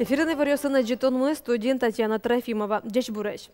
Эфирный варёсына жетонмы студент Татьяна Трофимова. Дечь буреш.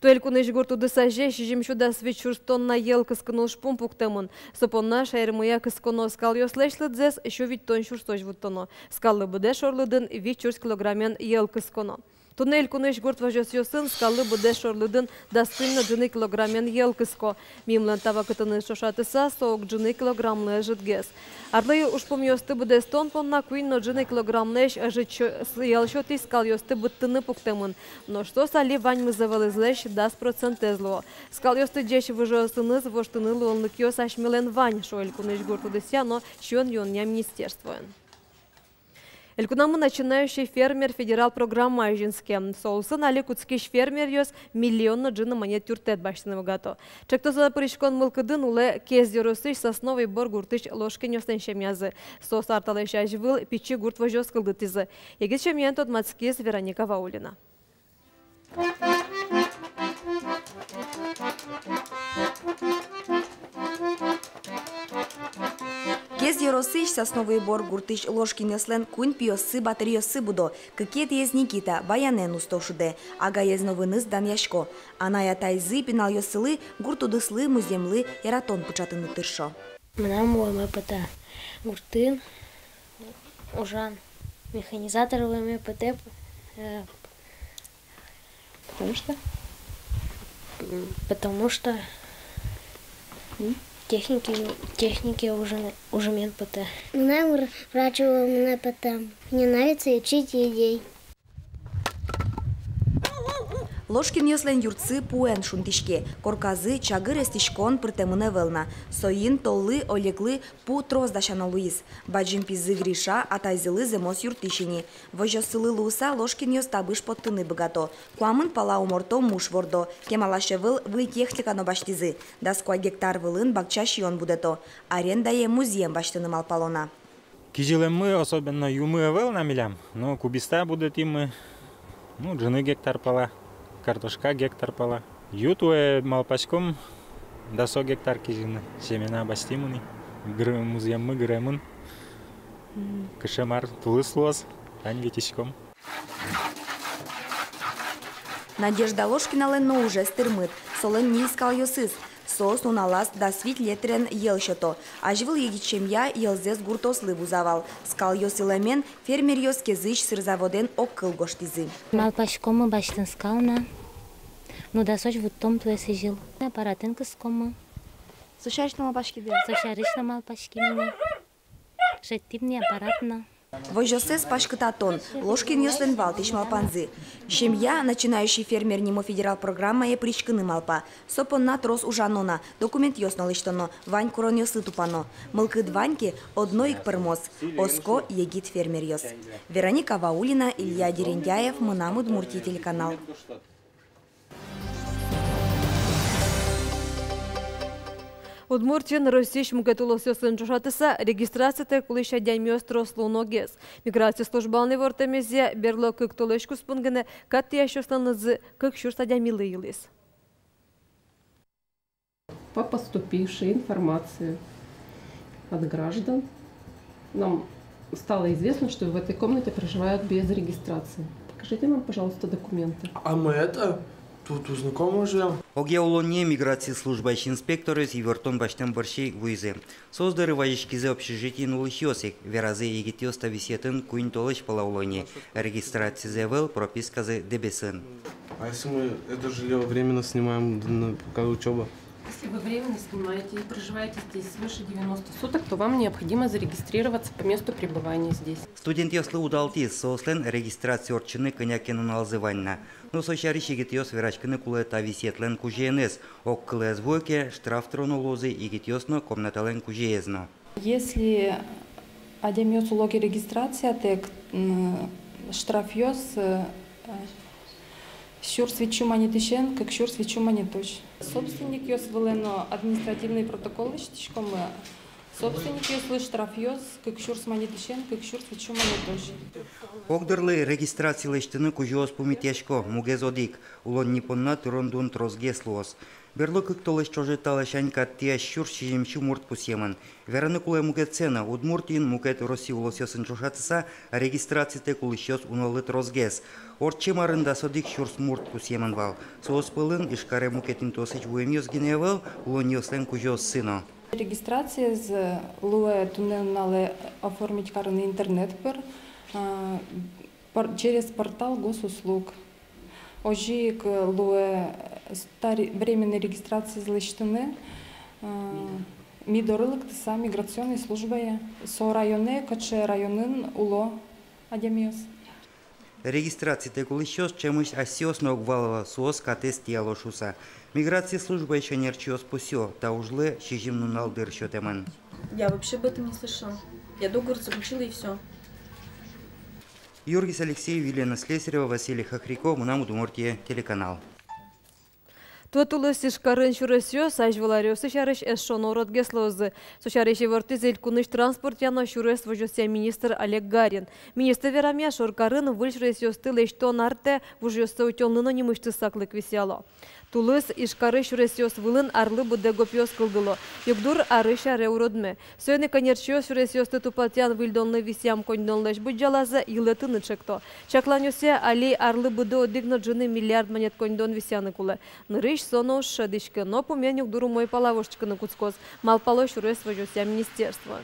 Туэлькуныш гуртуды саже, шижимшуда свечурстонна ел кыскынуш пумпуктемын. Сопонна шайрмыя кысконо скал ёслешлыдзес, еще ведь тон шурстож вуттоно. Скалы буде шорлыдын, вичурс килограммен ел кысконо. Туннель куныш гурт важёс ёсын, скалы буде шорлыдын, дастынна джины килограммен ел кыско. Мимлен тава кытыны шошатыса, соок джины килограммны житгес. Арлы ушпум ёсты буде стон понна, куинно джины килограммнеш ел шоти скал ёсты буттыны пуктемын. Но что сали вань мы завалызлеш, даст процентезло. Скал ёсты джеш выжёсыныз, воштыны луонлык ёс ашмилен вань, шоэль куныш гурту десья, но щон ён не министерствуен. Элькунамы начинающий фермер федерал программа Айжинске. Соусын али куцкиш фермер ёс миллионно джины монет тюртет баштыны гато. Чекто за поришкон мылкыдын уле кез деросыш сосновый бор гуртыш ложкин ёстен шемязы. Сос арталыш ажвыл пичи гурт вожёс кылдытызы. Егит шемьян тот мацкиз Вероника Ваулина. Кез еросыш сосновый бор гуртыш ложкин яслен куин пиосы батареосы будо. Какие ез Никита баянен устошуде, ага ез новыныз дан яшко. Аная тайзы пинал йосылы гуртудыслы муземлы эратон пучатыны тыршо. Мына мой МПТ гуртын ужан механизатор МПТ. Потому что техники уже МПТ. Нам врачу МПТ. Мне нравится учить детей. Ложкин яслен юрцы пуэн шунтишке, корказы чагыр эстишкон пыртемыне велна. Соин толлы олеглы пу троздашана Луиз. Баджин пизы Гриша атайзылы земос юртишини. Вожосылы луса ложкин яс табыш подтыны богато. Куамын пала уморто муж вордо. Кемалашевыл вы техника но баштизы. Даскуа гектар вылын бакчаш йон будето. Арендае музеем баштыны малпалона. Кижилем мы особенно юмы вел намилям, но кубиста будет им мы, джины гектар пала. Картошка гектар пала. Ютуе малпачком до 100 гектар кижины. Семена бастимыны. Музеем мы гремын. Кашемар тулыслоз. Ань ветичком. Надежда Ложкина ленно уже стырмыт. Солен не искал йосыз. Сос уналас да свит летрен ел шото. Ажвыл егичем я елзес гуртослы бузавал. Скал йосилемен фермер йос кезыш сырзаводен оккыл гоштизы. Малпашкомы баштын скална. Ну да соч вот том туэсы жил. Аппаратын кыскомы. Сушаришна малпашки бил. Сушаришна малпашки мне. Шеттивный аппаратна. Вожосес пашкататон, Ложкин яслен валтиш малпанзы. Семья, начинающий фермер нимо федерал программа е причкыны малпа. Сопонна трос ужанона, документ йосно лиштоно, вань корон йосы тупано. Мылкыд ваньки одно ик пермос, оско егит фермер йос. Вероника Ваулина, Илья Дерендяев, Мынам Удмуртия телеканал. Удмуртин Росич мукетулосы сынчушатыса регистрацията кулыша дямиос трослуногес. Миграция службалны вортемезе берло кык толешку спунгене катты ящостанызы кык шурста дямилы илыс. По поступившей информации от граждан нам стало известно, что в этой комнате проживают без регистрации. Покажите нам, пожалуйста, документы. А мы это... Тут у знакомого живем. Оге улоне миграции служба инспекторы и вертон баштен борщей вуйзе. Создары ваишкизе общежитий нулыхиосик. Веразы егитиоста висетын куин толыш пала улоне. Регистрация зевел прописказы дебесен. А если мы это жилье временно снимаем, пока учеба? Если вы временно снимаете и проживаете здесь свыше 90 суток, то вам необходимо зарегистрироваться по месту пребывания здесь. Студент яслы удалти сослен регистрация орчыны конякену налзыванна. Но сочарищ егитиос верачкыны кулета висетлен кужиенес. Оккылез войке штраф тронолозы егитиосно комнатален кужиезно. Если адемиос улоги регистрация, тек штрафьос щур свечу манитишен, как щур свечу манитуш. Собственник ёс вылено административный протокол ищтишком. Собственник ёс штрафьос, как щур с манитишен, как щур свечу манитуш. Огдырлы регистрации лештыны кужиос пумитешко, мугезодик, улон нипонна турондун трозгеслос. Берло кыктолыш чожы талашанька тия щур шижемчу мурт пусемын. Вераны кулай мукет цена, удмуртин мукет Россия улосёсын чошатыса, регистрацияте кулышёс унолыт розгес. Орче марында содик щурс мурт пусемын вал. Соос пылын ишкаре мукетин тосыч вуемьёс гиневел, улоньёслен кужёс сыно. Регистрация з луе туннель оформить карный интернет через портал госуслуг. Ожик луе временной регистрации злыштыны мидорылык тыса миграционной службая со районе каче районын уло адемиос. Регистрация текулищос чемыш асиос ногвалова суос катес тиалошуса. Миграция служба еще не рчиос пусё, та ужлы шижим нунал дырщотеман. Я вообще об этом не слышал. Я договор заключила и все. Юргис Алексеев, Елена Слесарева, Василий Хохряков, Мунамудумортия, телеканал. Туатулы сишкарын шурасё, сажваларё, сышарыш эшшон ород геслозы. Сушарыш еворты зелькуныш транспорт яно шурес вожося министр Олег Гарин. Министр верамя шоркарын выльшресё стылы эштон арте вожося утёлныно немышты саклык висяло. Тулыс ишкары шуресёс вылын арлы буде гопёс кылдыло. Югдур арыша реуродме. Сөйне конерчё шуресёсты тупатян вильдонлы висям коньдонлэш буджалаза илытыны чекто. Чакланёсе али арлы буде одигно джыны миллиард монет коньдон висяны кулы. Нырыш соно шадышкы, но помен югдуру мой палавошчыкыны куцкоз. Малпало шурес вожося министерство.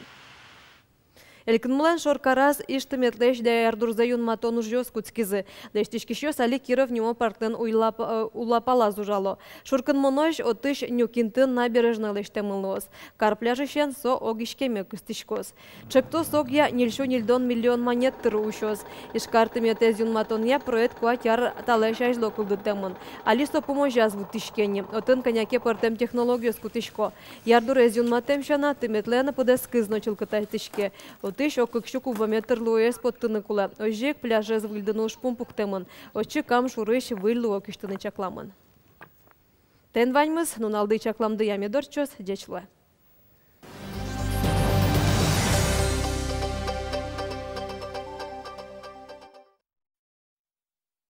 Элькнмлен шоркараз иштыметлеш да ярдурзаюн матон ужёс куцкизы. Лештишкишёс али Киров немо партен улапала зужало. Шуркын монош отыш нюкинтын набережный лештемылос. Кар пляжышен со огишкеме кыстишкос. Чекто согя нильшо нильдон миллион монет тыры ушёс. Ишкартымет эзюн матонья проект куатяр талешаш локылдытемын. Али со поможаз вутишкени. Отын коняке партем технологию скутишко. Ярдур эзюн матем шана тыметлена подескызно чылкытайтышке. Отыш окыкшуку ваметр луэс поттыны кула. Ожек пляжез выльдыны ушпун пуктемын. Очы кам шурыш выльлу окыштыны чакламын. Тен ваньмыз, нуналды чакламды ямедорчос, дечлуэ.